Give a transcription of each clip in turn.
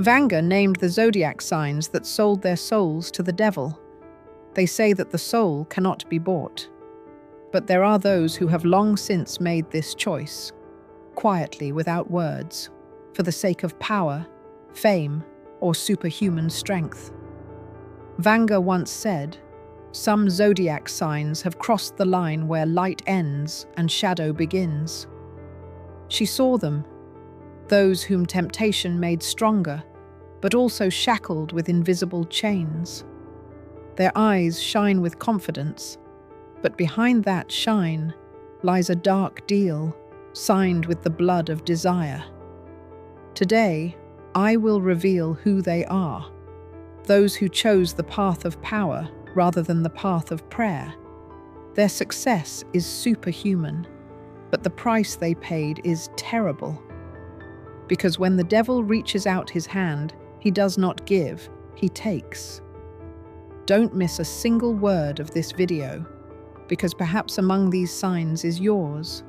Vanga named the zodiac signs that sold their souls to the devil. They say that the soul cannot be bought. But there are those who have long since made this choice, quietly without words, for the sake of power, fame, or superhuman strength. Vanga once said, "Some zodiac signs have crossed the line where light ends and shadow begins." She saw them, those whom temptation made stronger, but also shackled with invisible chains. Their eyes shine with confidence, but behind that shine lies a dark deal signed with the blood of desire. Today, I will reveal who they are, those who chose the path of power rather than the path of prayer. Their success is superhuman, but the price they paid is terrible. Because when the devil reaches out his hand, he does not give, he takes. Don't miss a single word of this video, because perhaps among these signs is yours.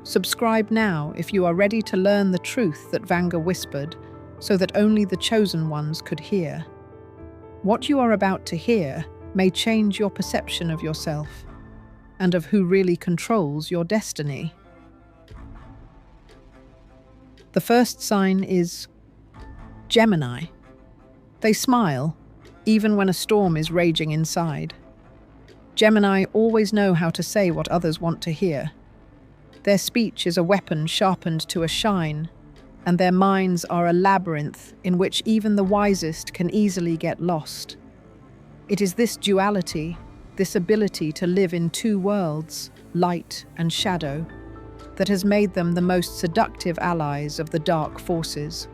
Subscribe now if you are ready to learn the truth that Vanga whispered, so that only the chosen ones could hear. What you are about to hear may change your perception of yourself and of who really controls your destiny. The first sign is Gemini. They smile, even when a storm is raging inside. Gemini always know how to say what others want to hear. Their speech is a weapon sharpened to a shine, and their minds are a labyrinth in which even the wisest can easily get lost. It is this duality, this ability to live in two worlds, light and shadow, that has made them the most seductive allies of the dark forces.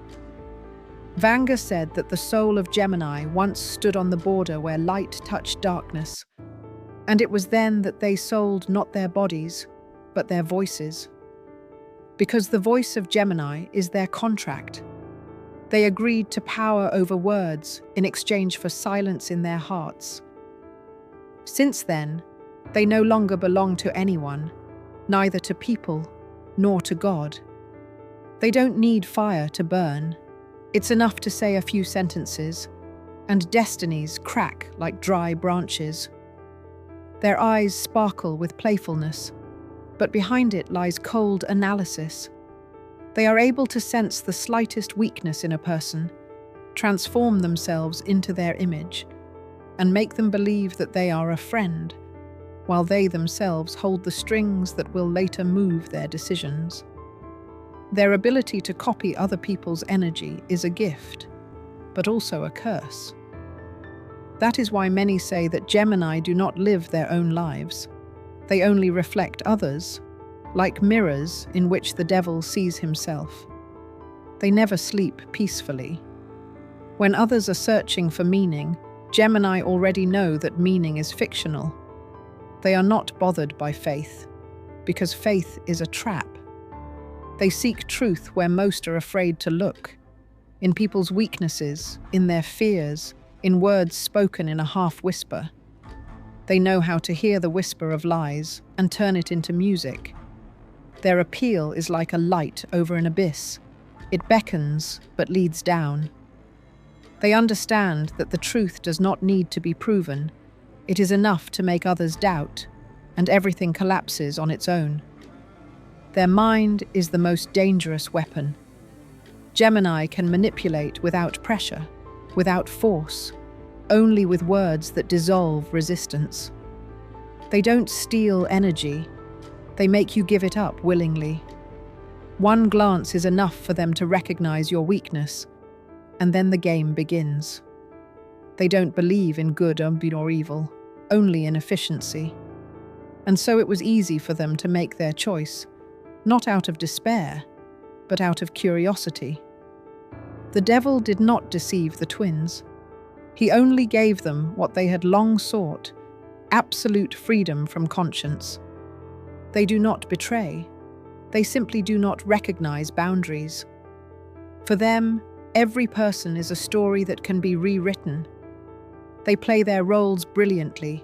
Vanga said that the soul of Gemini once stood on the border where light touched darkness, and it was then that they sold not their bodies, but their voices. Because the voice of Gemini is their contract. They agreed to power over words in exchange for silence in their hearts. Since then, they no longer belong to anyone, neither to people nor to God. They don't need fire to burn. It's enough to say a few sentences, and destinies crack like dry branches. Their eyes sparkle with playfulness, but behind it lies cold analysis. They are able to sense the slightest weakness in a person, transform themselves into their image, and make them believe that they are a friend, while they themselves hold the strings that will later move their decisions. Their ability to copy other people's energy is a gift, but also a curse. That is why many say that Gemini do not live their own lives. They only reflect others, like mirrors in which the devil sees himself. They never sleep peacefully. When others are searching for meaning, Gemini already know that meaning is fictional. They are not bothered by faith, because faith is a trap. They seek truth where most are afraid to look, in people's weaknesses, in their fears, in words spoken in a half-whisper. They know how to hear the whisper of lies and turn it into music. Their appeal is like a light over an abyss. It beckons, but leads down. They understand that the truth does not need to be proven. It is enough to make others doubt, and everything collapses on its own. Their mind is the most dangerous weapon. Gemini can manipulate without pressure, without force, only with words that dissolve resistance. They don't steal energy. They make you give it up willingly. One glance is enough for them to recognize your weakness, and then the game begins. They don't believe in good or evil, only in efficiency. And so it was easy for them to make their choice, not out of despair, but out of curiosity. The devil did not deceive the twins. He only gave them what they had long sought, absolute freedom from conscience. They do not betray. They simply do not recognize boundaries. For them, every person is a story that can be rewritten. They play their roles brilliantly.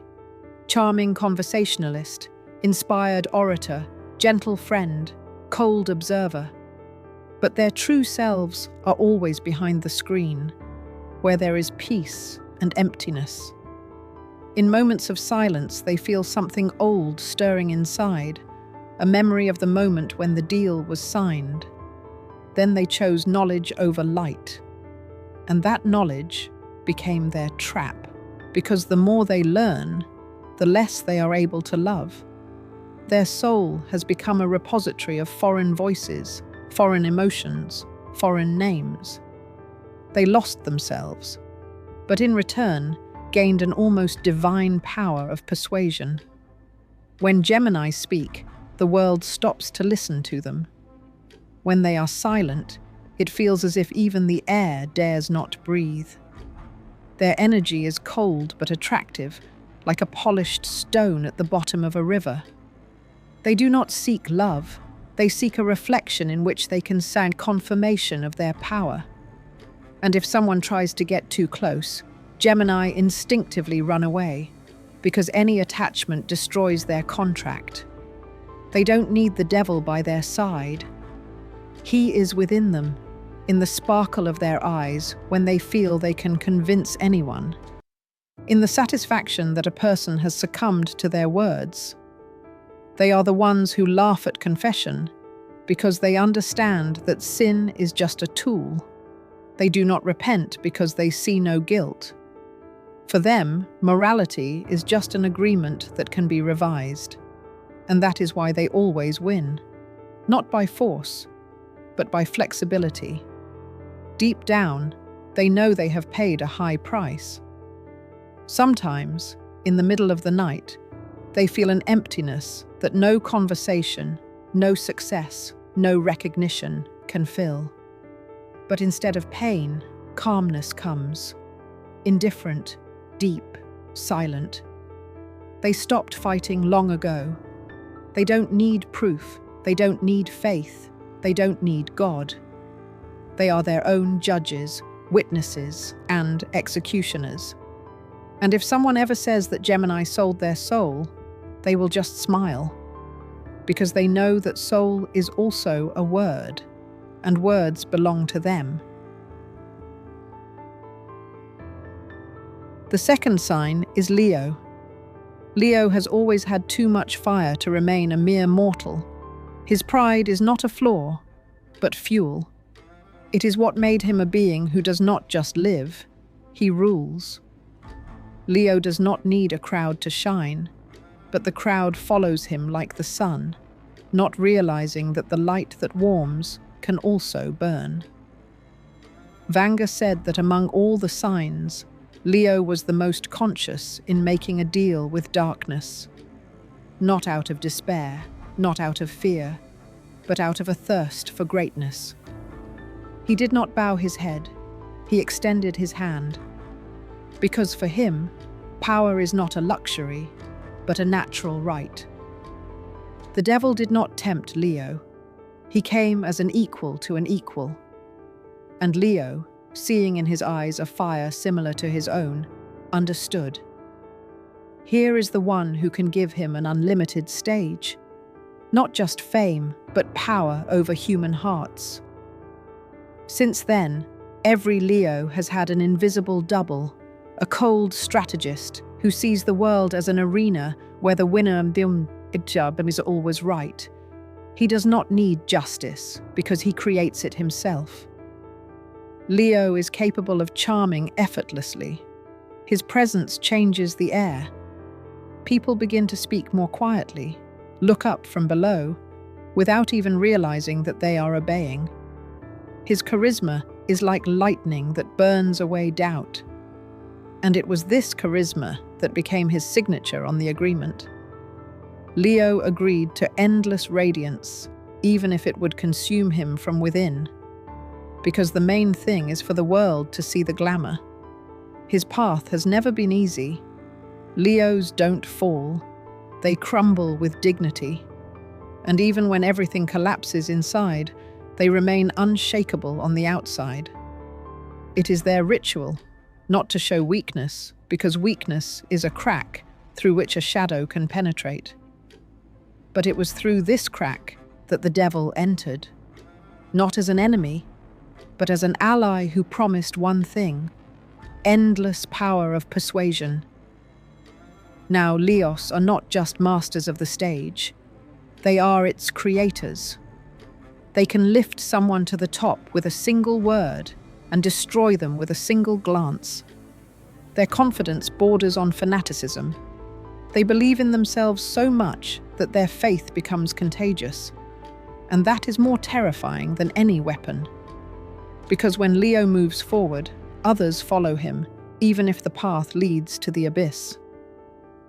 Charming conversationalist, inspired orator, gentle friend, cold observer. But their true selves are always behind the screen, where there is peace and emptiness. In moments of silence, they feel something old stirring inside, a memory of the moment when the deal was signed. Then they chose knowledge over light, and that knowledge became their trap, because the more they learn, the less they are able to love. Their soul has become a repository of foreign voices, foreign emotions, foreign names. They lost themselves, but in return gained an almost divine power of persuasion. When Gemini speak, the world stops to listen to them. When they are silent, it feels as if even the air dares not breathe. Their energy is cold but attractive, like a polished stone at the bottom of a river. They do not seek love, they seek a reflection in which they can find confirmation of their power. And if someone tries to get too close, Gemini instinctively run away, because any attachment destroys their contract. They don't need the devil by their side. He is within them, in the sparkle of their eyes when they feel they can convince anyone, in the satisfaction that a person has succumbed to their words. They are the ones who laugh at confession because they understand that sin is just a tool. They do not repent because they see no guilt. For them, morality is just an agreement that can be revised, and that is why they always win, not by force, but by flexibility. Deep down, they know they have paid a high price. Sometimes, in the middle of the night, they feel an emptiness that no conversation, no success, no recognition can fill. But instead of pain, calmness comes. Indifferent, deep, silent. They stopped fighting long ago. They don't need proof, they don't need faith, they don't need God. They are their own judges, witnesses, and executioners. And if someone ever says that Gemini sold their soul, they will just smile, because they know that soul is also a word, and words belong to them. The second sign is Leo. Leo has always had too much fire to remain a mere mortal. His pride is not a flaw, but fuel. It is what made him a being who does not just live, he rules. Leo does not need a crowd to shine, but the crowd follows him like the sun, not realizing that the light that warms can also burn. Vanga said that among all the signs, Leo was the most conscious in making a deal with darkness. Not out of despair, not out of fear, but out of a thirst for greatness. He did not bow his head, he extended his hand. Because for him, power is not a luxury, but a natural right. The devil did not tempt Leo. He came as an equal to an equal. And Leo, seeing in his eyes a fire similar to his own, understood. Here is the one who can give him an unlimited stage. Not just fame, but power over human hearts. Since then, every Leo has had an invisible double, a cold strategist who sees the world as an arena where the winner is always right. He does not need justice because he creates it himself. Leo is capable of charming effortlessly. His presence changes the air. People begin to speak more quietly, look up from below, without even realizing that they are obeying. His charisma is like lightning that burns away doubt. And it was this charisma that became his signature on the agreement. Leo agreed to endless radiance, even if it would consume him from within. Because the main thing is for the world to see the glamour. His path has never been easy. Leos don't fall, they crumble with dignity. And even when everything collapses inside, they remain unshakable on the outside. It is their ritual, not to show weakness, because weakness is a crack through which a shadow can penetrate. But it was through this crack that the devil entered. not as an enemy, but as an ally who promised one thing: endless power of persuasion. Now, Leos are not just masters of the stage, they are its creators. They can lift someone to the top with a single word and destroy them with a single glance. Their confidence borders on fanaticism. They believe in themselves so much that their faith becomes contagious. And that is more terrifying than any weapon. Because when Leo moves forward, others follow him, even if the path leads to the abyss.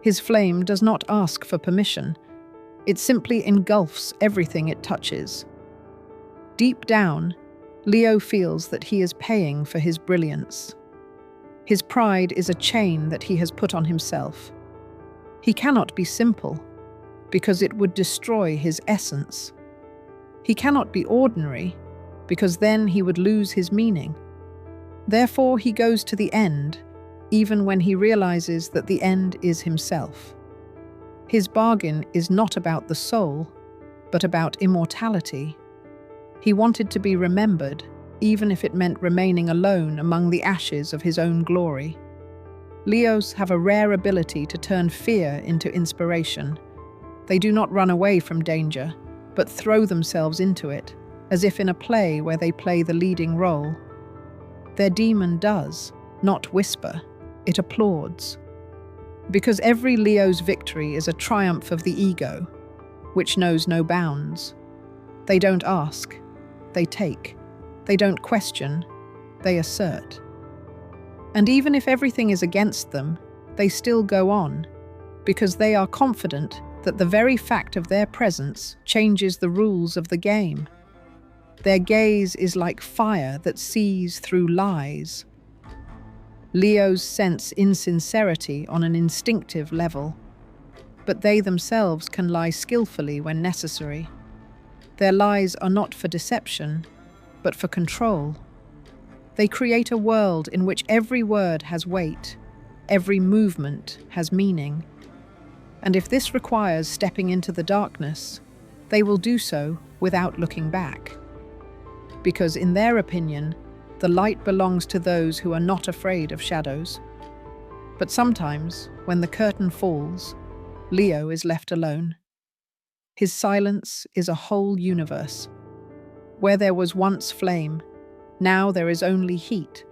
His flame does not ask for permission. It simply engulfs everything it touches. Deep down, Leo feels that he is paying for his brilliance. His pride is a chain that he has put on himself. He cannot be simple, because it would destroy his essence. He cannot be ordinary, because then he would lose his meaning. Therefore, he goes to the end, even when he realizes that the end is himself. His bargain is not about the soul, but about immortality. He wanted to be remembered, even if it meant remaining alone among the ashes of his own glory. Leos have a rare ability to turn fear into inspiration. They do not run away from danger, but throw themselves into it, as if in a play where they play the leading role. Their demon does not whisper, it applauds. Because every Leo's victory is a triumph of the ego, which knows no bounds. They don't ask, they take. They don't question, they assert. And even if everything is against them, they still go on, because they are confident that the very fact of their presence changes the rules of the game. Their gaze is like fire that sees through lies. Leos sense insincerity on an instinctive level, but they themselves can lie skillfully when necessary. Their lies are not for deception, but for control. They create a world in which every word has weight, every movement has meaning. And if this requires stepping into the darkness, they will do so without looking back. Because in their opinion, the light belongs to those who are not afraid of shadows. But sometimes, when the curtain falls, Leo is left alone. His silence is a whole universe. Where there was once flame, now there is only heat,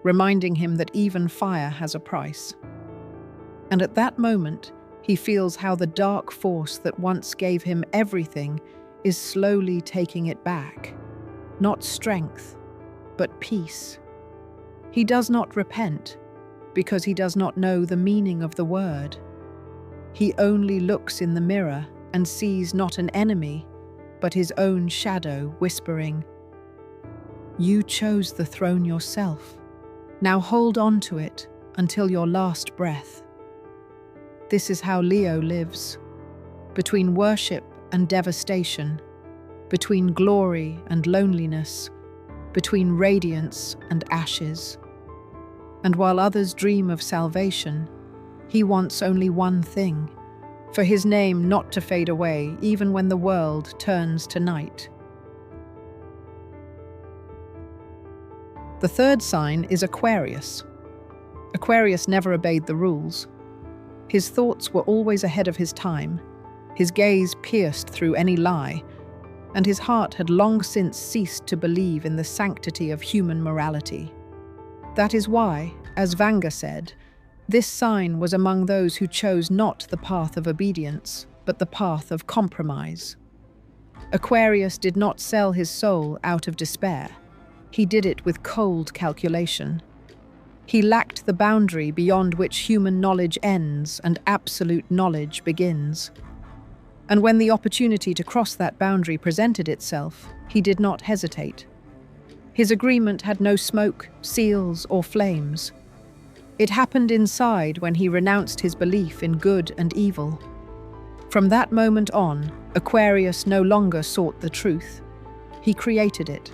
reminding him that even fire has a price. And at that moment, he feels how the dark force that once gave him everything is slowly taking it back. Not strength, but peace. He does not repent, because he does not know the meaning of the word. He only looks in the mirror and sees not an enemy, but his own shadow whispering, "You chose the throne yourself. Now hold on to it until your last breath." This is how Leo lives, between worship and devastation, between glory and loneliness, between radiance and ashes. And while others dream of salvation, he wants only one thing: for his name not to fade away even when the world turns to night. The third sign is Aquarius. Aquarius never obeyed the rules. His thoughts were always ahead of his time, his gaze pierced through any lie, and his heart had long since ceased to believe in the sanctity of human morality. That is why, as Vanga said, this sign was among those who chose not the path of obedience, but the path of compromise. Aquarius did not sell his soul out of despair. He did it with cold calculation. He lacked the boundary beyond which human knowledge ends and absolute knowledge begins. And when the opportunity to cross that boundary presented itself, he did not hesitate. His agreement had no smoke, seals, or flames. It happened inside when he renounced his belief in good and evil. From that moment on, Aquarius no longer sought the truth. He created it.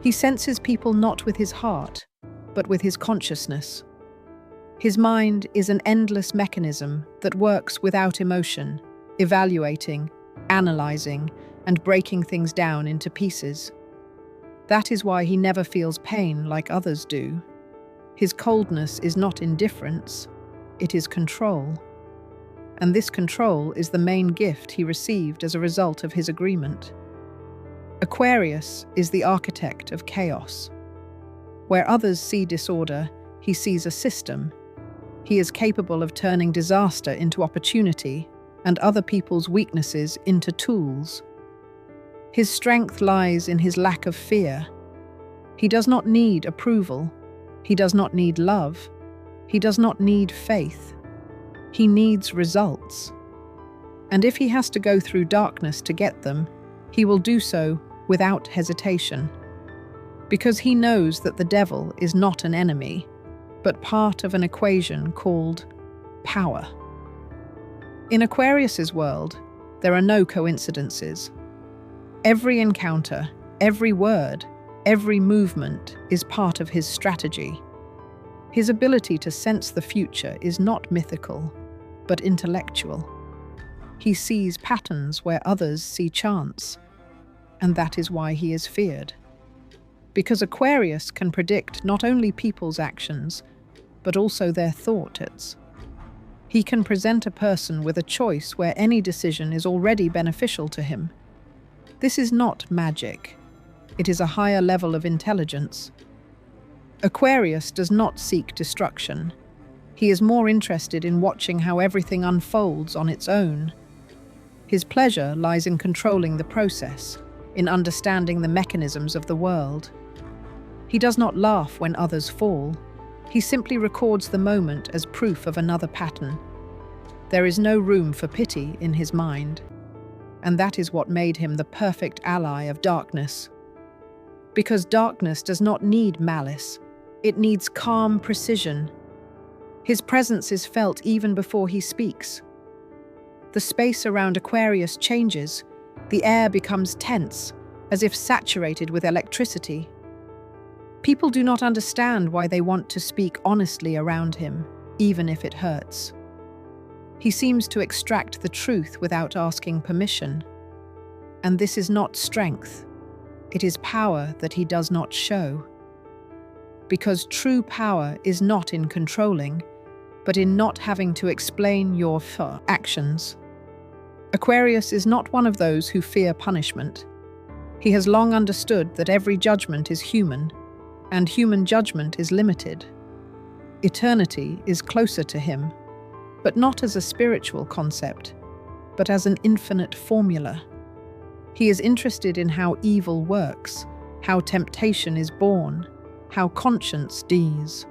He senses people not with his heart, but with his consciousness. His mind is an endless mechanism that works without emotion, evaluating, analyzing, and breaking things down into pieces. That is why he never feels pain like others do. His coldness is not indifference, it is control. And this control is the main gift he received as a result of his agreement. Aquarius is the architect of chaos. Where others see disorder, he sees a system. He is capable of turning disaster into opportunity and other people's weaknesses into tools. His strength lies in his lack of fear. He does not need approval. He does not need love. He does not need faith. He needs results. And if he has to go through darkness to get them, he will do so without hesitation. Because he knows that the devil is not an enemy, but part of an equation called power. In Aquarius's world, there are no coincidences. Every encounter, every word, every movement is part of his strategy. His ability to sense the future is not mythical, but intellectual. He sees patterns where others see chance, and that is why he is feared. Because Aquarius can predict not only people's actions, but also their thoughts. He can present a person with a choice where any decision is already beneficial to him. This is not magic. It is a higher level of intelligence. Aquarius does not seek destruction. He is more interested in watching how everything unfolds on its own. His pleasure lies in controlling the process, in understanding the mechanisms of the world. He does not laugh when others fall. He simply records the moment as proof of another pattern. There is no room for pity in his mind. And that is what made him the perfect ally of darkness. Because darkness does not need malice, it needs calm precision. His presence is felt even before he speaks. The space around Aquarius changes. The air becomes tense, as if saturated with electricity. People do not understand why they want to speak honestly around him, even if it hurts. He seems to extract the truth without asking permission. And this is not strength. It is power that he does not show. Because true power is not in controlling, but in not having to explain your actions. Aquarius is not one of those who fear punishment. He has long understood that every judgment is human, and human judgment is limited. Eternity is closer to him, but not as a spiritual concept, but as an infinite formula. He is interested in how evil works, how temptation is born, how conscience dies.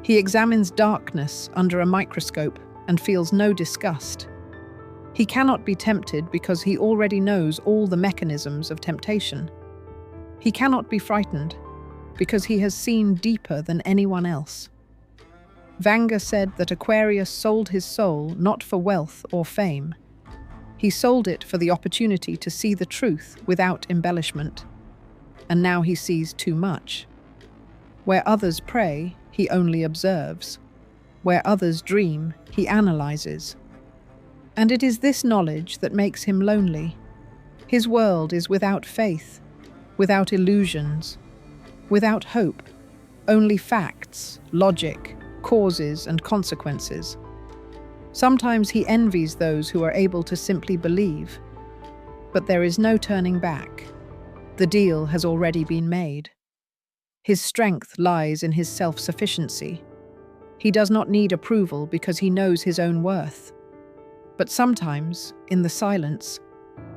He examines darkness under a microscope and feels no disgust. He cannot be tempted because he already knows all the mechanisms of temptation. He cannot be frightened because he has seen deeper than anyone else. Vanga said that Aquarius sold his soul not for wealth or fame. He sold it for the opportunity to see the truth without embellishment. And now he sees too much. Where others pray, he only observes. Where others dream, he analyzes. And it is this knowledge that makes him lonely. His world is without faith, without illusions, without hope, only facts, logic, causes and consequences. Sometimes he envies those who are able to simply believe. But there is no turning back. The deal has already been made. His strength lies in his self-sufficiency. He does not need approval because he knows his own worth. But sometimes, in the silence,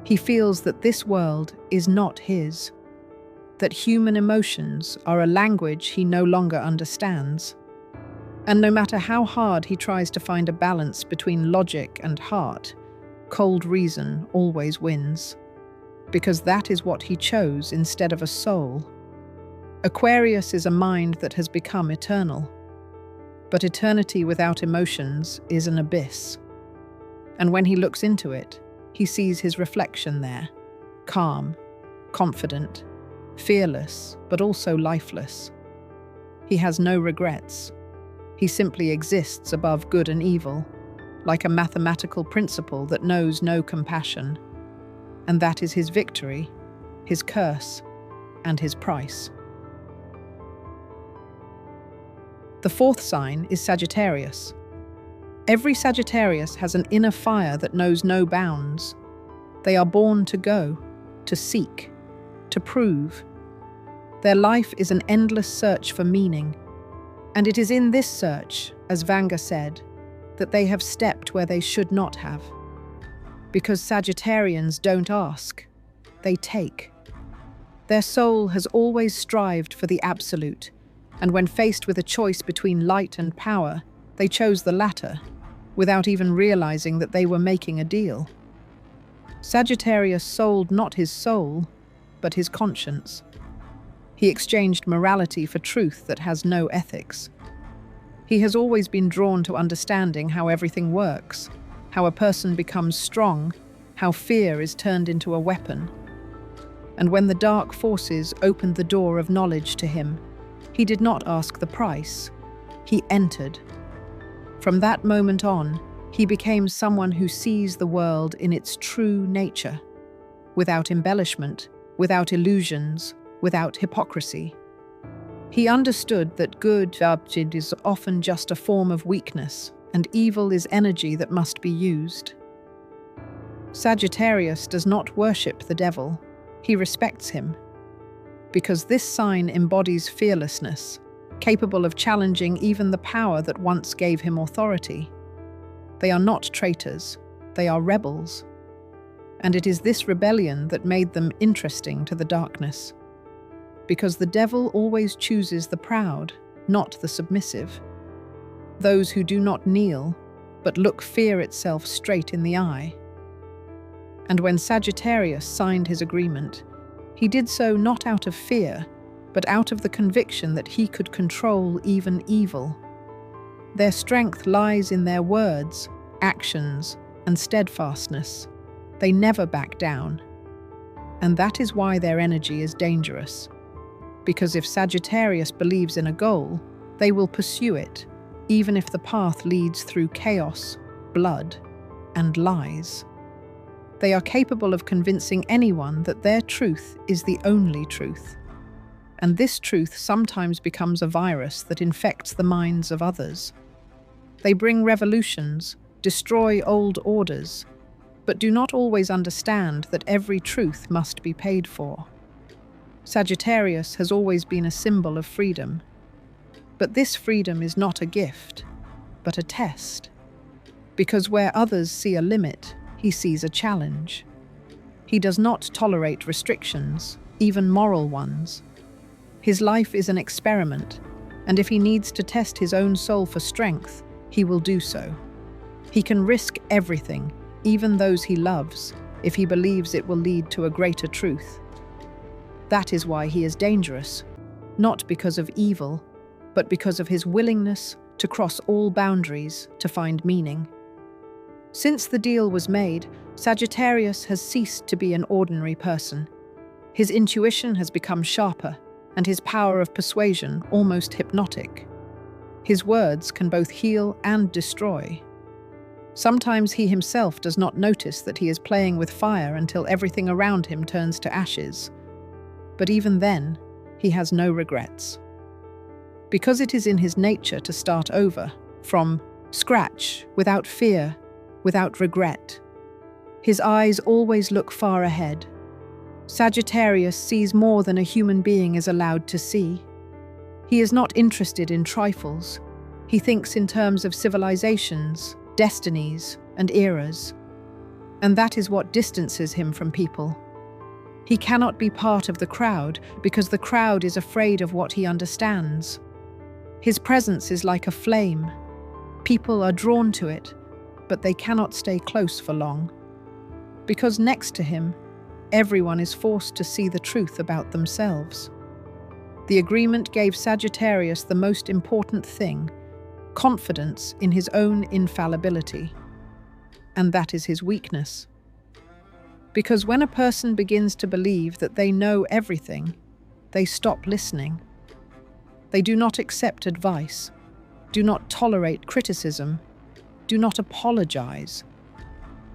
he feels that this world is not his, that human emotions are a language he no longer understands. And no matter how hard he tries to find a balance between logic and heart, cold reason always wins, because that is what he chose instead of a soul. Aquarius is a mind that has become eternal, but eternity without emotions is an abyss. And when he looks into it, he sees his reflection there, calm, confident, fearless, but also lifeless. He has no regrets. He simply exists above good and evil, like a mathematical principle that knows no compassion. And that is his victory, his curse, and his price. The fourth sign is Sagittarius. Every Sagittarius has an inner fire that knows no bounds. They are born to go, to seek, to prove. Their life is an endless search for meaning, and it is in this search, as Vanga said, that they have stepped where they should not have. Because Sagittarians don't ask, they take. Their soul has always strived for the absolute, and when faced with a choice between light and power, they chose the latter, without even realizing that they were making a deal. Sagittarius sold not his soul, but his conscience. He exchanged morality for truth that has no ethics. He has always been drawn to understanding how everything works, how a person becomes strong, how fear is turned into a weapon. And when the dark forces opened the door of knowledge to him, he did not ask the price. He entered. From that moment on, he became someone who sees the world in its true nature, without embellishment, without illusions, without hypocrisy. He understood that good is often just a form of weakness, and evil is energy that must be used. Sagittarius does not worship the devil, he respects him, because this sign embodies fearlessness, capable of challenging even the power that once gave him authority. They are not traitors, they are rebels, and it is this rebellion that made them interesting to the darkness. Because the devil always chooses the proud, not the submissive. Those who do not kneel, but look fear itself straight in the eye. And when Sagittarius signed his agreement, he did so not out of fear, but out of the conviction that he could control even evil. Their strength lies in their words, actions, and steadfastness. They never back down. And that is why their energy is dangerous. Because if Sagittarius believes in a goal, they will pursue it, even if the path leads through chaos, blood, and lies. They are capable of convincing anyone that their truth is the only truth. And this truth sometimes becomes a virus that infects the minds of others. They bring revolutions, destroy old orders, but do not always understand that every truth must be paid for. Sagittarius has always been a symbol of freedom. But this freedom is not a gift, but a test. Because where others see a limit, he sees a challenge. He does not tolerate restrictions, even moral ones. His life is an experiment, and if he needs to test his own soul for strength, he will do so. He can risk everything, even those he loves, if he believes it will lead to a greater truth. That is why he is dangerous, not because of evil, but because of his willingness to cross all boundaries to find meaning. Since the deal was made, Sagittarius has ceased to be an ordinary person. His intuition has become sharper, and his power of persuasion almost hypnotic. His words can both heal and destroy. Sometimes he himself does not notice that he is playing with fire until everything around him turns to ashes. But even then, he has no regrets. Because it is in his nature to start over, from scratch, without fear, without regret. His eyes always look far ahead. Sagittarius sees more than a human being is allowed to see. He is not interested in trifles. He thinks in terms of civilizations, destinies, and eras. And that is what distances him from people. He cannot be part of the crowd because the crowd is afraid of what he understands. His presence is like a flame. People are drawn to it, but they cannot stay close for long. Because next to him, everyone is forced to see the truth about themselves. The agreement gave Sagittarius the most important thing, confidence in his own infallibility. And that is his weakness. Because when a person begins to believe that they know everything, they stop listening. They do not accept advice, do not tolerate criticism, do not apologize.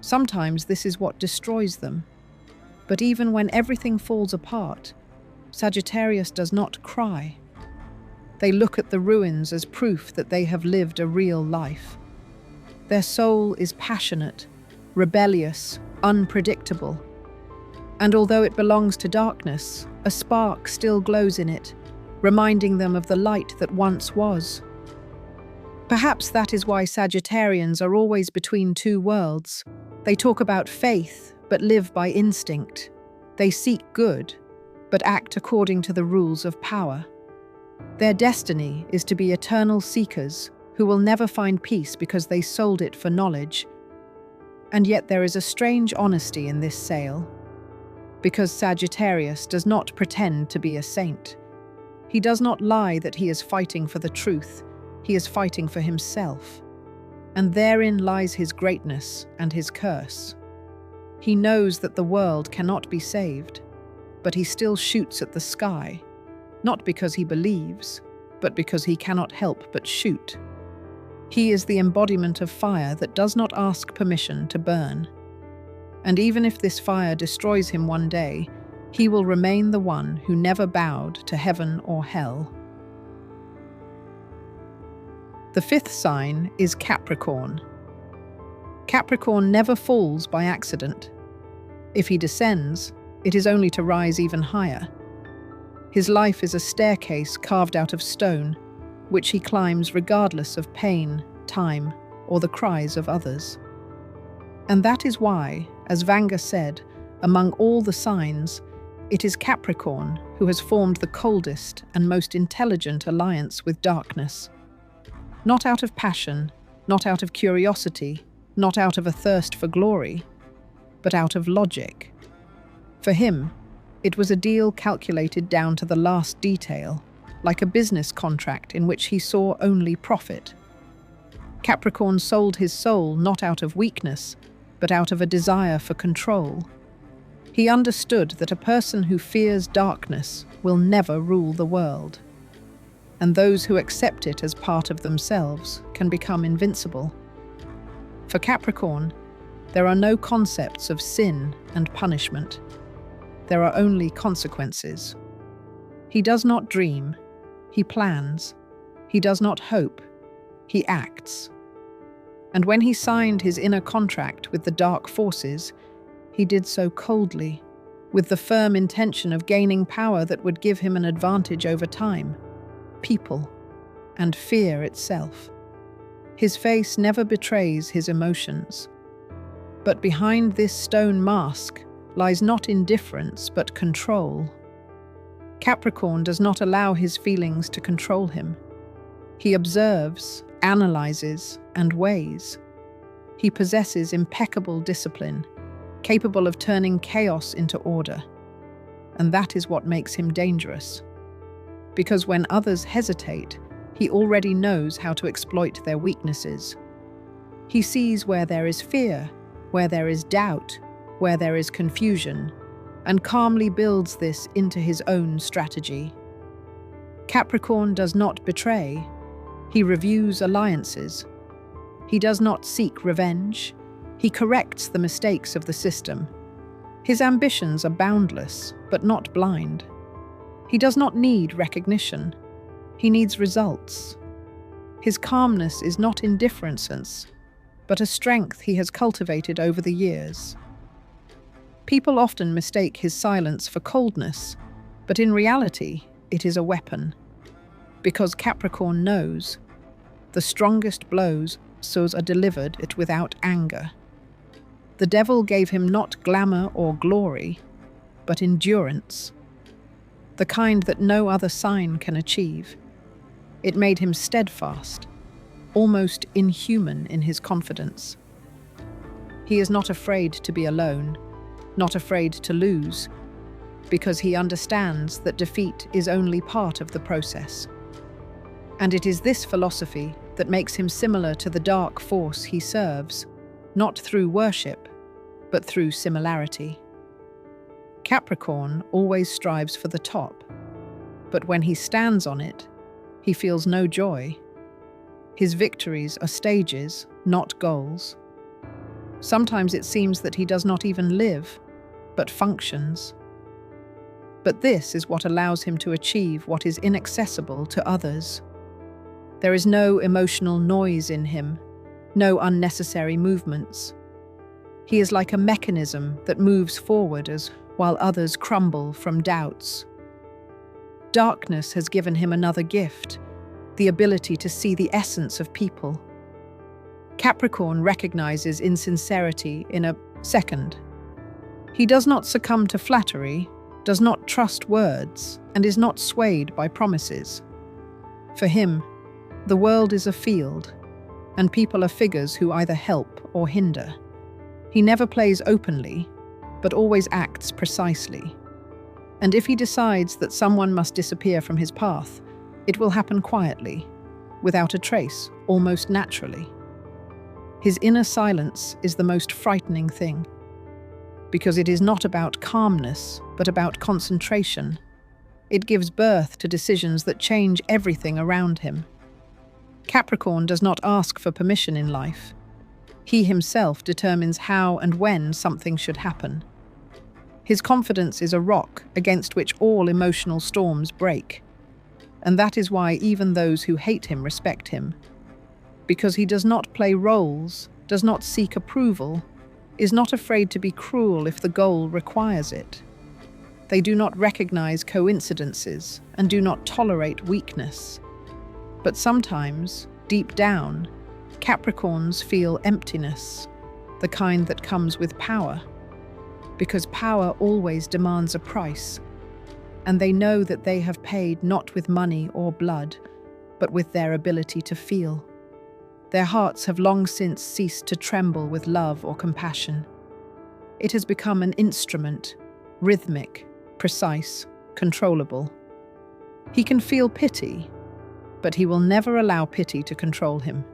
Sometimes this is what destroys them. But even when everything falls apart, Sagittarius does not cry. They look at the ruins as proof that they have lived a real life. Their soul is passionate, rebellious, unpredictable. And although it belongs to darkness, a spark still glows in it, reminding them of the light that once was. Perhaps that is why Sagittarians are always between two worlds. They talk about faith, but live by instinct. They seek good, but act according to the rules of power. Their destiny is to be eternal seekers who will never find peace because they sold it for knowledge. And yet there is a strange honesty in this sale, because Sagittarius does not pretend to be a saint. He does not lie that he is fighting for the truth. He is fighting for himself. And therein lies his greatness and his curse. He knows that the world cannot be saved, but he still shoots at the sky, not because he believes, but because he cannot help but shoot. He is the embodiment of fire that does not ask permission to burn. And even if this fire destroys him one day, he will remain the one who never bowed to heaven or hell. The fifth sign is Capricorn. Capricorn never falls by accident. If he descends, it is only to rise even higher. His life is a staircase carved out of stone, which he climbs regardless of pain, time, or the cries of others. And that is why, as Vanga said, among all the signs, it is Capricorn who has formed the coldest and most intelligent alliance with darkness. Not out of passion, not out of curiosity, not out of a thirst for glory, but out of logic. For him, it was a deal calculated down to the last detail, like a business contract in which he saw only profit. Capricorn sold his soul not out of weakness, but out of a desire for control. He understood that a person who fears darkness will never rule the world, and those who accept it as part of themselves can become invincible. For Capricorn, there are no concepts of sin and punishment. There are only consequences. He does not dream, he plans. He does not hope, he acts. And when he signed his inner contract with the dark forces, he did so coldly, with the firm intention of gaining power that would give him an advantage over time, people, and fear itself. His face never betrays his emotions. But behind this stone mask lies not indifference but control. Capricorn does not allow his feelings to control him. He observes, analyzes, and weighs. He possesses impeccable discipline, capable of turning chaos into order. And that is what makes him dangerous. Because when others hesitate, he already knows how to exploit their weaknesses. He sees where there is fear, where there is doubt, where there is confusion, and calmly builds this into his own strategy. Capricorn does not betray. He reviews alliances. He does not seek revenge. He corrects the mistakes of the system. His ambitions are boundless, but not blind. He does not need recognition. He needs results. His calmness is not indifference, but a strength he has cultivated over the years. People often mistake his silence for coldness, but in reality, it is a weapon. Because Capricorn knows, the strongest blows are delivered it without anger. The devil gave him not glamour or glory, but endurance, the kind that no other sign can achieve. It made him steadfast, almost inhuman in his confidence. He is not afraid to be alone, not afraid to lose, because he understands that defeat is only part of the process. And it is this philosophy that makes him similar to the dark force he serves, not through worship, but through similarity. Capricorn always strives for the top, but when he stands on it, he feels no joy. His victories are stages, not goals. Sometimes it seems that he does not even live, but functions. But this is what allows him to achieve what is inaccessible to others. There is no emotional noise in him, no unnecessary movements. He is like a mechanism that moves forward while others crumble from doubts. Darkness has given him another gift, the ability to see the essence of people. Capricorn recognizes insincerity in a second. He does not succumb to flattery, does not trust words, and is not swayed by promises. For him, the world is a field, and people are figures who either help or hinder. He never plays openly, but always acts precisely. And if he decides that someone must disappear from his path, it will happen quietly, without a trace, almost naturally. His inner silence is the most frightening thing, because it is not about calmness, but about concentration. It gives birth to decisions that change everything around him. Capricorn does not ask for permission in life. He himself determines how and when something should happen. His confidence is a rock against which all emotional storms break. And that is why even those who hate him respect him. Because he does not play roles, does not seek approval, is not afraid to be cruel if the goal requires it. They do not recognize coincidences and do not tolerate weakness. But sometimes, deep down, Capricorns feel emptiness, the kind that comes with power. Because power always demands a price, and they know that they have paid not with money or blood, but with their ability to feel. Their hearts have long since ceased to tremble with love or compassion. It has become an instrument, rhythmic, precise, controllable. He can feel pity, but he will never allow pity to control him.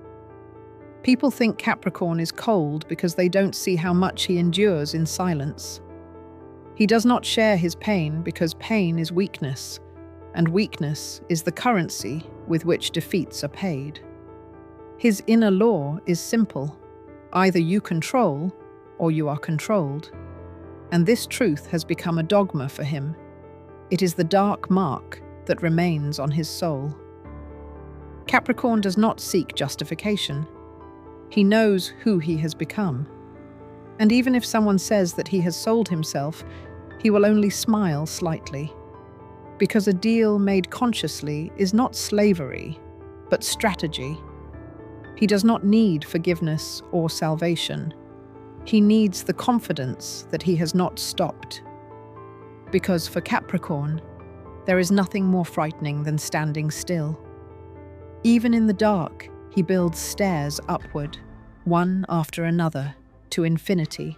People think Capricorn is cold because they don't see how much he endures in silence. He does not share his pain because pain is weakness, and weakness is the currency with which defeats are paid. His inner law is simple. Either you control or you are controlled. And this truth has become a dogma for him. It is the dark mark that remains on his soul. Capricorn does not seek justification. He knows who he has become. And even if someone says that he has sold himself, he will only smile slightly. Because a deal made consciously is not slavery, but strategy. He does not need forgiveness or salvation. He needs the confidence that he has not stopped. Because for Capricorn, there is nothing more frightening than standing still. Even in the dark, he builds stairs upward, one after another, to infinity.